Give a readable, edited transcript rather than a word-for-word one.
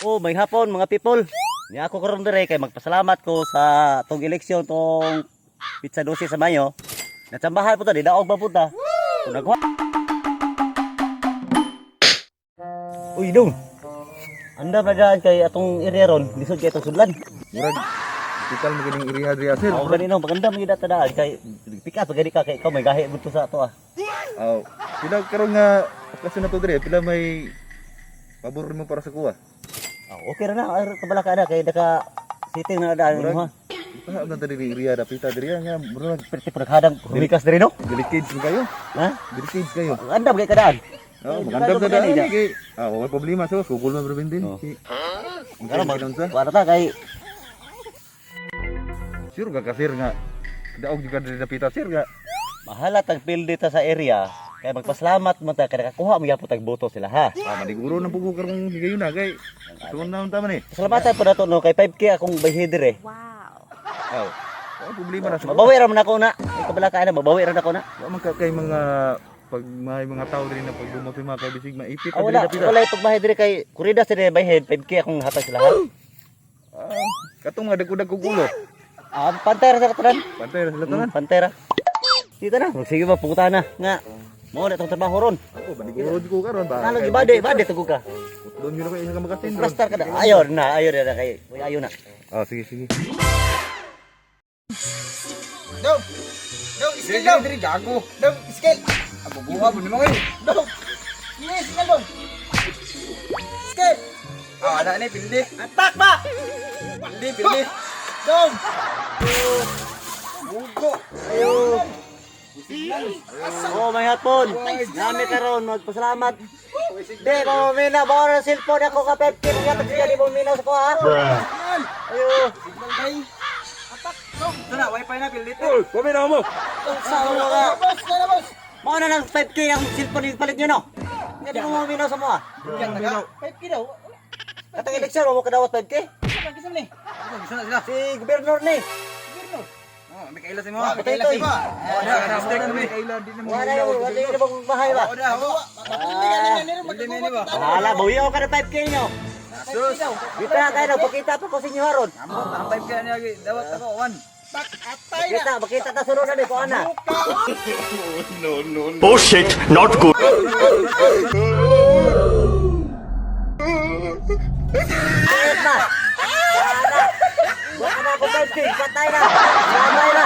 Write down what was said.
Oh, may hapon mga people. Ni ako karon dire kay magpasalamat ko sa tong eleksyon tong pizza 12 sa Mayo. Natsambahan po ta di daog ba po ta. Kung nagwa. Uy, dong. Anda na dyan kay atong area ron, lisod kay atong sudlan. Murag, hospital mo ganing iriha diri sir. Ako ganino, maganda mga tadaan kay pick up gani ka kay ikaw may gahi mo sa ato ah. Aw, pila karon nga okasyon na to dire, pila may pabor mo para sa kuha. Okay ra na, ay kabala ka na kay naka sitting na daan mo ha. Paha man diri iriha dapita diri nga murag Perti pa naghadang humikas diri no? delicate kayo. Ha? Delicate kayo. Ang andam kay kadaan. Oh, maganda sa dali kay. Wala problema so, sugol man bro din. Ano ba sa? Para ta kay Sure ga ka sir nga daog juga diri dapita sir nga. mahala tag pildi ta sa area. Kaya magpasalamat mo ta kay nakakuha mo gyapon tag boto sila ha. Maniguro na pugo karong higayon na kay. Tuon na unta man eh. Salamatan po nato no kay 5K akong bayheder eh. Aw. Wala problema na sa. Mabawi ra man ako na. Ay kabala ka na mabawi ra nako na. Wa man ka kay mga pag may mga tao diri na pagdumot sa mga kay bisig maipit Ah, diri wala, dapita. wala yung pagbayad kay kurida sa bayhed 5K akong hatag sila ha. Katong nga dagko kog ulo. Ah, pantera sa katanan. Pantay ra sila tanan. Pantera. Dito na, sige ba puta na nga. Mo na tong trabaho ron. Ako maniguro ko karon ba. Nalo gibade tugog ka. Doon yun ako isa ka magasin. Plastar ka na. Ayon na kay. Uy, ayon na. Sige sige. Dong! Dong, skill dong! Diri gago! Dong, skill! Ako buha mo naman ngayon! Dong! Sige, skill dong! Skill! Ada ni, pilih! Atak ba! Pilih! Dong! Bugo! Ayo. Oh, may hapon. Nami karon magpasalamat. Di ko mina ba oras cellphone ako ka 5K nga tagsiya di mo mina sa ko ha. Ayo. Signal kay! Atak! Dong! Sana, wifi na, pilih! Kami na mo. Sa mo ka. Boss! Kaya boss! Mo na ng 5K ang cellphone yung palit niyo no. Nga di mo mina sa mo ha. Yan taga! 5K daw! Katong eleksyon mo kadawat 5K. Kisam ni! Kisam sila! Si gobernador ni. Gobyerno! Oh, may kailas mo! Ah, May patay kailas to, eh. mo! Mistake kami! Wala yung bang bahay ba? Wala! Mapapindi ka na niya! Magkagugot ka! Hala, buhiyo ka ng 5K nyo. Sus! Kita kayo, pakita pa ko sa inyo haron. Ang 5K niya, dawat ako, 1! Makita ta sunod na di ko ana. Oh shit, not good. Ayos na. Wala na ako 5K, patay na. Samay na.